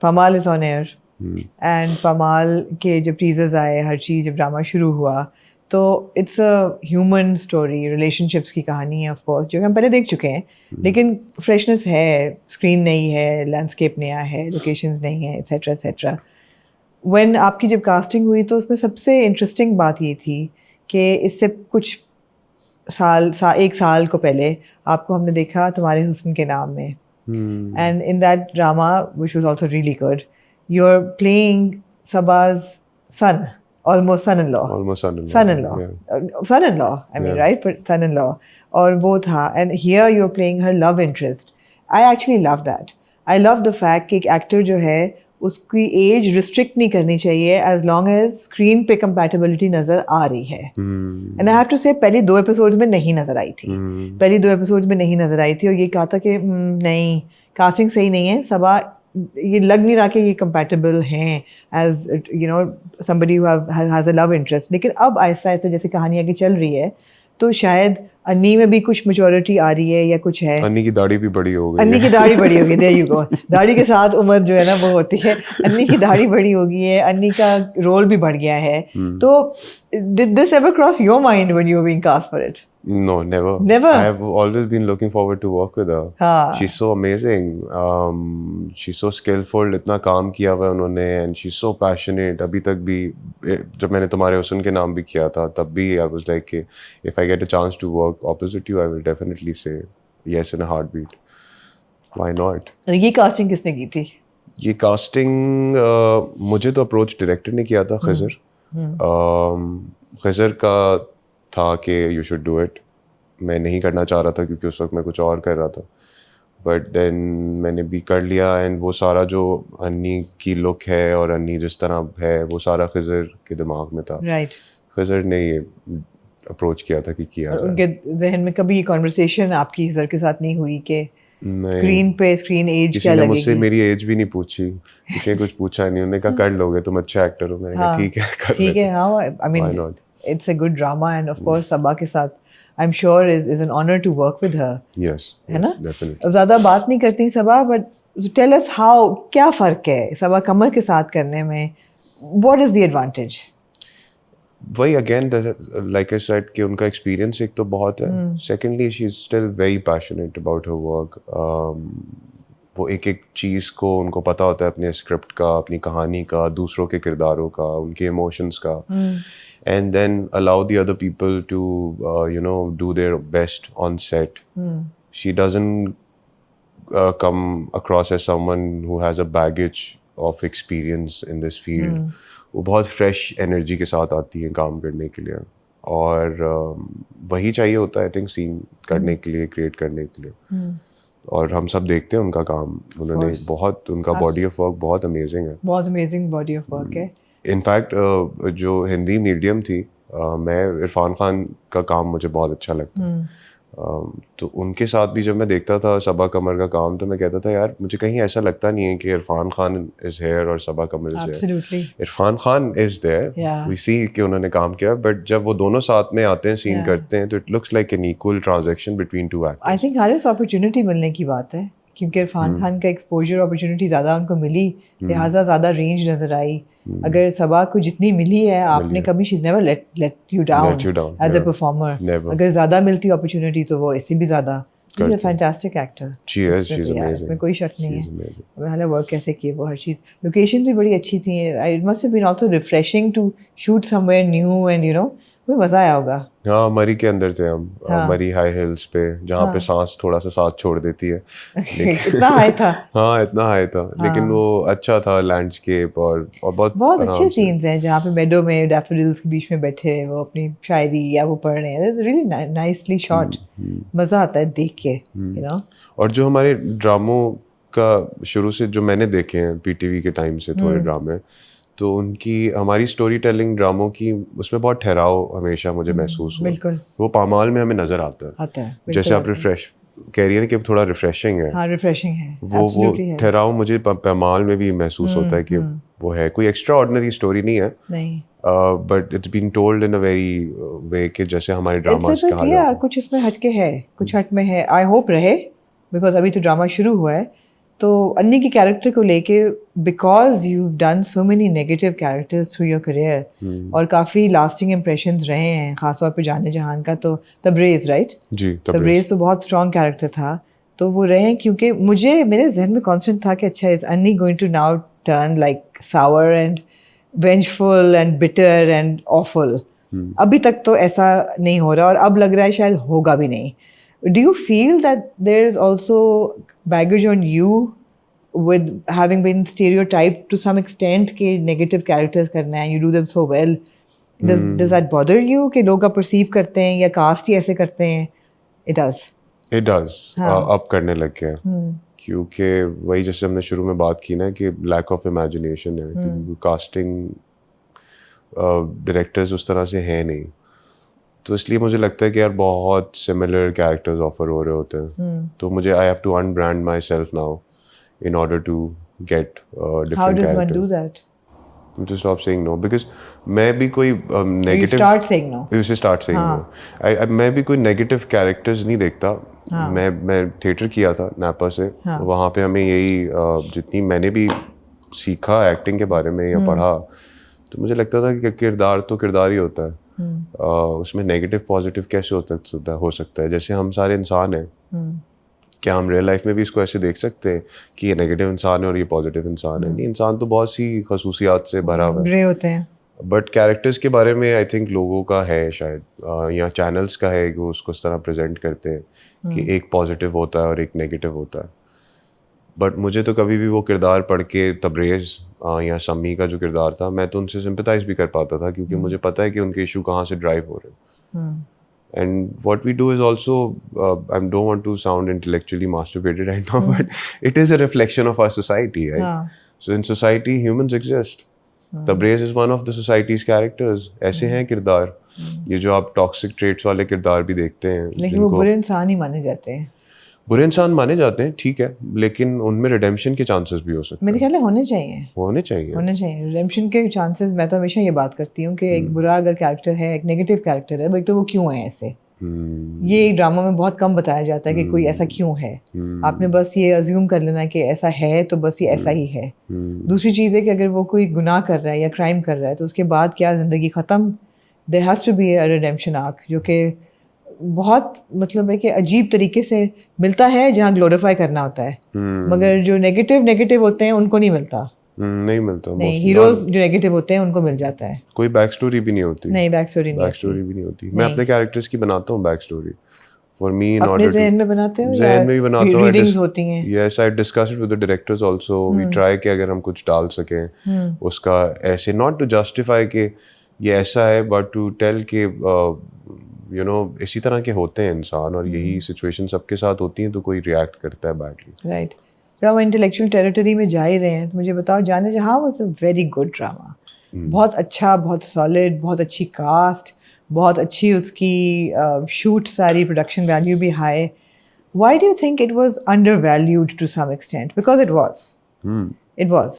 पमाल is on air and पमाल के जब teasers आए, हर चीज़ जब ड्रामा शुरू हुआ, तो it's a human story, relationships की कहानी है ऑफ कोर्स, जो कि हम पहले देख चुके हैं, लेकिन फ्रेशनेस है, स्क्रीन नई है, लैंडस्केप नया है, लोकेशंस नई है, एट्सेट्रा एट्सेट्रा। व्हेन आपकी जब कास्टिंग हुई तो उसमें सबसे इंटरेस्टिंग बात ये थी कि इससे कुछ एक साल को पहले आपको हमने देखा तुम्हारे हुस्न के नाम में, and in that drama, which was also really good, you're playing Sabah's son, almost son-in-law, son-in-law, son-in-law, I mean, right, but son-in-law, और वो था, and here you're playing her love interest. I actually love that. I love the fact कि एक actor जो है उसकी age restrict नहीं करनी चाहिए as long as स्क्रीन पे compatibility नजर आ रही है। And I have to say पहली 2 एपिसोड्स में नहीं नजर आई थी, पहली 2 एपिसोड्स में नहीं नजर आई थी, और ये कहा था कि नहीं, कास्टिंग सही नहीं है, सबा ये लग नहीं रहा कि ये compatible हैं as you know somebody who has a love interest। लेकिन अब आहिस्ता आहिस्ता जैसे कहानी आगे चल रही है तो शायद अन्नी में भी कुछ मेच्योरिटी आ रही है या कुछ है। अन्नी की दाढ़ी भी बड़ी हो गई, अन्नी की दाढ़ी बड़ी हो गई, देयर यू गो, दाढ़ी के साथ उम्र जो है ना वो होती है। अन्नी की दाढ़ी बड़ी हो गई है, अन्नी का रोल भी बढ़ गया है। तो did this ever cross your mind when you were being cast for it? No, never. Never? I have always been looking forward to work with her. हाँ. She's so amazing. She's so skillful. इतना काम किया हुआ है उन्होंने, and she's so passionate. अभी तक भी जब मैंने तुम्हारे हुस्न के नाम भी किया था, तब भी I was like, if I get a chance to work opposite you, I will definitely say yes in a heartbeat. Why not? ये कास्टिंग किसने की थी? ये कास्टिंग मुझे तो अप्रोच डायरेक्टर ने किया था, खिज़र। खिज़र का था कि यू शुड डू इट। मैं नहीं करना चाह रहा था क्योंकि उस वक्त मैं कुछ और कर रहा था, बट देन मैंने भी कर लिया। एंड वो सारा जो अन्नी की लुक है और अन्नी जिस तरह है, वो सारा खिज़र के दिमाग में था। राइट। खिज़र ने ये अप्रोच किया था कि किया जाए। उनके जहन में कभी ये कॉन्वर्सेशन आपकी खिज़र के साथ नहीं हुई कि स्क्रीन पे स्क्रीन एज क्या लगेगी? मुझसे मेरी एज भी नहीं पूछी, किसी ने कुछ पूछा नहीं। उन्होंने कहा कर लोगे, तुम अच्छा एक्टर हो। मैंने कहा ठीक है, कर ठीक है। हाँ, I mean it's a good drama, and of course सबा के साथ I'm sure is an honor to work with her. Yes, है ना? definitely. अब ज़्यादा बात नहीं करती सबा, but tell us how, क्या फ़र्क है सबा कमर के साथ करने में? What is the advantage? वही अगेन like I said कि उनका एक्सपीरियंस एक तो बहुत है, secondly she is still very passionate about her work. वो एक एक चीज़ को उनको पता होता है, अपने स्क्रिप्ट का, अपनी कहानी का, दूसरों के किरदारों का, उनके इमोशंस का, and then allow the other people to do their best on set. She doesn't come across as someone who has a baggage of experience in this field. वो बहुत फ्रेश एनर्जी के साथ आती है काम करने के लिए, और वही चाहिए होता है आई थिंक सीन करने के लिए, क्रिएट करने के लिए। और हम सब देखते हैं उनका काम, उन्होंने बहुत, उनका बॉडी ऑफ वर्क बहुत अमेजिंग है, बहुत अमेजिंग बॉडी ऑफ वर्क है। इनफैक्ट जो हिंदी मीडियम थी, मैं इरफान खान का काम मुझे बहुत अच्छा लगता है। तो उनके साथ भी जब मैं देखता था सबा कमर का काम, तो मैं कहता था यार मुझे कहीं ऐसा लगता नहीं है कि इरफान खान इज हेयर और Saba Qamar is here. Irfan Khan is there, we see कि उन्होंने काम किया, बट जब वो दोनों साथ में आते हैं, सीन करते हैं, तो it looks like an equal transaction between two actors. I think हर इस अपॉर्चुनिटी मिलने की बात है, क्योंकि इरफान खान का एक्सपोजर अपॉर्चुनिटी ज़्यादा उनको मिली, लिहाजा ज़्यादा रेंज नजर आई। अगर सबा को जितनी मिली है, आपने कभी she is never let you down as a performer. अगर ज़्यादा मिलती अपॉर्चुनिटी तो वो इससे भी ज़्यादा। She is a fantastic actor, she is amazing, इसमें कोई शक नहीं है। मैंने वर्क कैसे किए, वो हर चीज़, लोकेशन भी बड़ी अच्छी थी। It must have been also refreshing to shoot somewhere new, and you know वो मज़ा आया होगा। हाँ, मरी के अंदर थे हम। मरी हाई हिल्स पे, जहाँ पे सांस थोड़ा सा साथ छोड़ देती है। इतना हाई था? हाँ, इतना हाई था, लेकिन वो अच्छा था लैंडस्केप, और बहुत अच्छे सीन्स हैं जहाँ पे मेडो में डैफोडिल्स के बीच में बैठे वो अपनी शायरी या वो पढ़ रहे हैं। इट्स रियली नाइसली शॉट, मज़ा आता है देख के, यू नो। और जो हमारे ड्रामों का शुरू से जो मैंने देखे हैं पीटीवी के टाइम से थोड़े ड्रामे, तो उनकी, हमारी स्टोरी टेलिंग ड्रामों की, उसमें बहुत ठहराव हमेशा मुझे महसूस हुआ। बिल्कुल। वो पामाल में हमें नजर आता है जैसे आप रिफ्रेश कैरियर के थोड़ा रिफ्रेशिंग है। हाँ, रिफ्रेशिंग है, वो ठहराव मुझे पामाल में भी महसूस होता है कि वो है, कोई एक्स्ट्रा ऑर्डिनरी स्टोरी नहीं है, but it's been told in a very way कि जैसे हमारे ड्रामास का हाल है, कुछ इसमें हटके है, कुछ हट में है। आई होप रहे, बिकॉज अभी तो ड्रामा शुरू हुआ है, तो अन्नी की कैरेक्टर को लेके because you done so many negative characters through your career और काफ़ी लास्टिंग इम्प्रेशंस रहे हैं, ख़ासतौर पे जाने जहान का तो तबरेज़, राइट? जी, तबरेज़ तो बहुत स्ट्रॉन्ग कैरेक्टर था, तो वो रहे हैं क्योंकि मुझे मेरे जहन में कॉन्स्टेंट था कि अच्छा is Annie going to now turn like sour and vengeful and bitter and awful. अभी तक तो ऐसा नहीं हो रहा और अब लग रहा है शायद होगा भी नहीं। Do you feel that there is also baggage on you with having been stereotyped to some extent कि negative characters करना है, you do them so well? Does that bother you कि लोग आप perceive करते हैं या cast ही ऐसे करते हैं? It does. It does. हाँ. अब करने लग गया क्योंकि वही जैसे हमने शुरू में बात की ना कि lack of imagination है, क्योंकि casting डायरेक्टर्स उस तरह से हैं नहीं, तो इसलिए मुझे लगता है कि यार बहुत सिमिलर कैरेक्टर्स ऑफर हो रहे होते हैं, तो मुझे I have to unbrand myself now in order to get different How does one do characters. that? To stop saying no because मैं भी कोई negative You start saying no. You start saying no. मैं भी कोई negative characters नहीं देखता। मैं theatre किया था नापा से, वहाँ पे हमें यही जितनी मैंने भी सीखा एक्टिंग के बारे में या पढ़ा, तो मुझे लगता था कि किरदार तो किरदार ही होता है, उसमें नेगेटिव पॉजिटिव कैसे हो सकता है? जैसे हम सारे इंसान हैं, क्या हम रियल लाइफ में भी इसको ऐसे देख सकते हैं कि ये नेगेटिव इंसान है और ये पॉजिटिव इंसान है? नहीं, इंसान तो बहुत सी खसूसियात से भरा हुआ है, ग्रे होते हैं। बट कैरेक्टर्स के बारे में आई थिंक लोगों का है शायद, या चैनल्स का है कि वो उसको इस तरह प्रेजेंट करते हैं कि एक पॉजिटिव होता है और एक नेगेटिव होता है। बट मुझे तो कभी भी वो किरदार पढ़ के तबरेज़ या सम्मी का जो किरदार था, मैं तो उनसे सिंपथाइज भी कर पाता था क्योंकि मुझे पता है कि उनके इशू कहाँ से ड्राइव हो रहे हैं। And what we do is also, I don't want to sound intellectually masturbated right now, but it is a reflection of our society, right? So in society humans exist, Tabrez is one of the society's characters. ऐसे हैं किरदार, ये जो आप toxic traits वाले किरदार भी देखते हैं, लेकिन वो बुरे इंसान ही माने जाते हैं। बुरे इंसान माने जाते हैं, ठीक है, लेकिन उनमें रिडेम्पशन के चांसेस भी हो सकते हैं। मेरे ख्याल में होने चाहिए होने चाहिए रिडेम्पशन के चांसेस। मैं तो हमेशा ये बात करती हूँ कि एक बुरा अगर कैरेक्टर है, एक नेगेटिव कैरेक्टर है, भाई तो वो क्यों है ऐसे? ये ड्रामा में बहुत कम बताया जाता है कि कोई ऐसा क्यों है। आपने बस ये अज्यूम कर लेना कि ऐसा है तो बस ये ऐसा ही है। दूसरी चीज़ है कि अगर वो कोई गुनाह कर रहा है या क्राइम कर रहा है तो उसके बाद क्या ज़िंदगी ख़त्म? There has to be a redemption arc, जो कि बहुत मतलब है कि अजीब तरीके से मिलता है जहाँ ग्लोरीफाई करना होता है, मगर जो नेगेटिव होते हैं उनको नहीं मिलता। नहीं मिलता। नहीं, हीरोज जो नेगेटिव होते हैं उनको मिल जाता है। कोई बैक स्टोरी भी नहीं होती। नहीं, बैक स्टोरी भी नहीं होती। मैं अपने कैरेक्टर्स की बनाता हूँ back story for me in order. अपने जहन में बनाते हो? जहन में भी बनाता हूँ। रीडिंग्स होती हैं। Yes, I discuss it with the directors also. We try कि अगर हम कुछ डाल सकें उसका ऐसे, नॉट टू जस्टिफाई कि ये ऐसा है, बट टू टेल कि यू नो इसी तरह के होते हैं इंसान और यही सिचुएशन सबके साथ होती हैं, तो कोई रिएक्ट करता है बैडली। राइट। जब हम इंटेलेक्चुअल टेरिटरी में जा ही रहे हैं तो मुझे बताओ, जाने जहाँ was a very good drama, बहुत अच्छा, बहुत सॉलिड, बहुत अच्छी कास्ट, बहुत अच्छी उसकी शूट, सारी प्रोडक्शन वैल्यू भी high. Why do you think it was undervalued to some extent? Because it was. It was.